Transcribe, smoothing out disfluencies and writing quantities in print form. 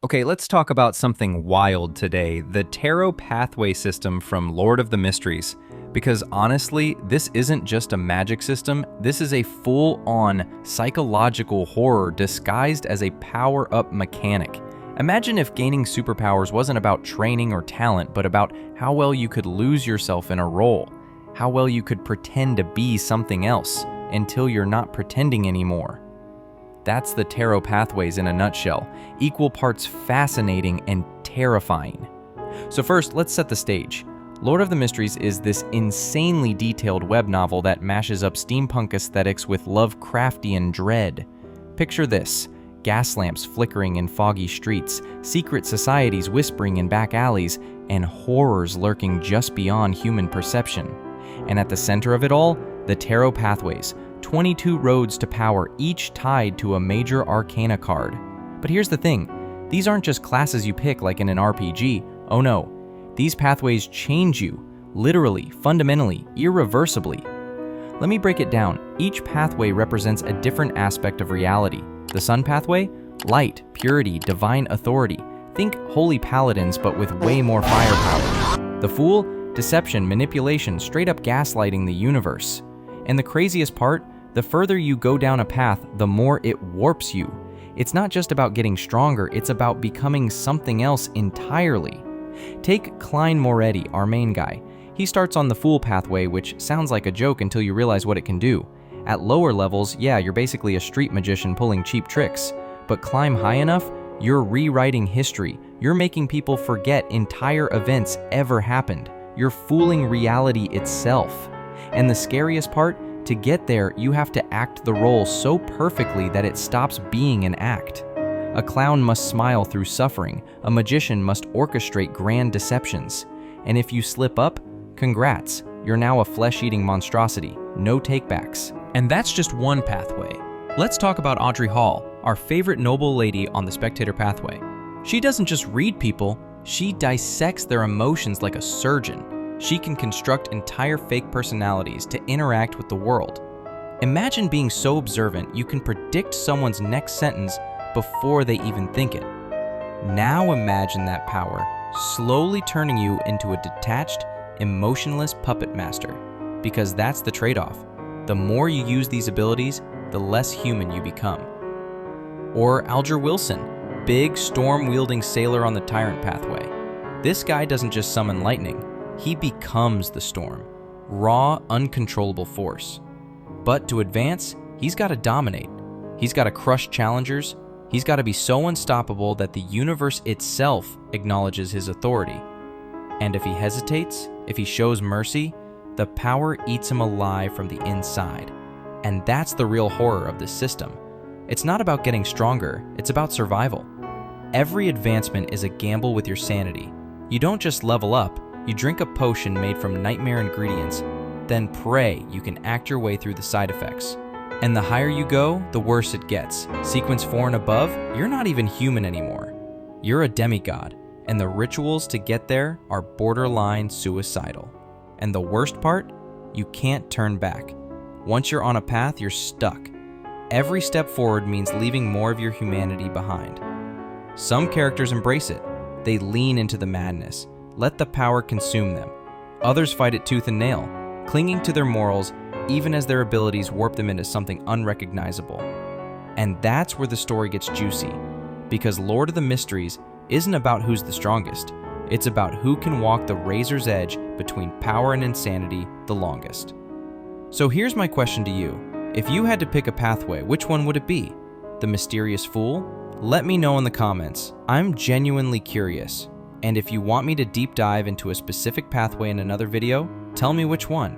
Okay, let's talk about something wild today, the Tyrant Pathway system from Lord of the Mysteries. Because honestly, this isn't just a magic system, this is a full-on psychological horror disguised as a power-up mechanic. Imagine if gaining superpowers wasn't about training or talent, but about how well you could lose yourself in a role, how well you could pretend to be something else until you're not pretending anymore. That's the Tyrant Pathways in a nutshell, equal parts fascinating and terrifying. So first, let's set the stage. Lord of the Mysteries is this insanely detailed web novel that mashes up steampunk aesthetics with Lovecraftian dread. Picture this: gas lamps flickering in foggy streets, secret societies whispering in back alleys, and horrors lurking just beyond human perception. And at the center of it all, the Tyrant Pathways, 22 roads to power, each tied to a major arcana card. But here's the thing, these aren't just classes you pick like in an RPG. Oh no, these pathways change you, literally, fundamentally, irreversibly. Let me break it down. Each pathway represents a different aspect of reality. The Sun Pathway? Light, purity, divine authority. Think holy paladins, but with way more firepower. The Fool? Deception, manipulation, straight up gaslighting the universe. And the craziest part, the further you go down a path, the more it warps you. It's not just about getting stronger, it's about becoming something else entirely. Take Klein Moretti, our main guy. He starts on the Fool Pathway, which sounds like a joke until you realize what it can do. At lower levels, yeah, you're basically a street magician pulling cheap tricks. But climb high enough, you're rewriting history. You're making people forget entire events ever happened. You're fooling reality itself. And the scariest part, to get there, you have to act the role so perfectly that it stops being an act. A clown must smile through suffering. A magician must orchestrate grand deceptions. And if you slip up, congrats, you're now a flesh-eating monstrosity. No takebacks. And that's just one pathway. Let's talk about Audrey Hall, our favorite noble lady on the Spectator Pathway. She doesn't just read people, she dissects their emotions like a surgeon. She can construct entire fake personalities to interact with the world. Imagine being so observant you can predict someone's next sentence before they even think it. Now imagine that power slowly turning you into a detached, emotionless puppet master. Because that's the trade-off. The more you use these abilities, the less human you become. Or Alger Wilson, big storm-wielding sailor on the Tyrant Pathway. This guy doesn't just summon lightning. He becomes the storm, raw, uncontrollable force. But to advance, he's got to dominate. He's got to crush challengers. He's got to be so unstoppable that the universe itself acknowledges his authority. And if he hesitates, if he shows mercy, the power eats him alive from the inside. And that's the real horror of this system. It's not about getting stronger, it's about survival. Every advancement is a gamble with your sanity. You don't just level up, you drink a potion made from nightmare ingredients, then pray you can act your way through the side effects. And the higher you go, the worse it gets. Sequence 4 and above, you're not even human anymore. You're a demigod, and the rituals to get there are borderline suicidal. And the worst part? You can't turn back. Once you're on a path, you're stuck. Every step forward means leaving more of your humanity behind. Some characters embrace it. They lean into the madness. Let the power consume them. Others fight it tooth and nail, clinging to their morals even as their abilities warp them into something unrecognizable. And that's where the story gets juicy, because Lord of the Mysteries isn't about who's the strongest. It's about who can walk the razor's edge between power and insanity the longest. So here's my question to you. If you had to pick a pathway, which one would it be? The Mysterious Fool? Let me know in the comments. I'm genuinely curious. And if you want me to deep dive into a specific pathway in another video, tell me which one.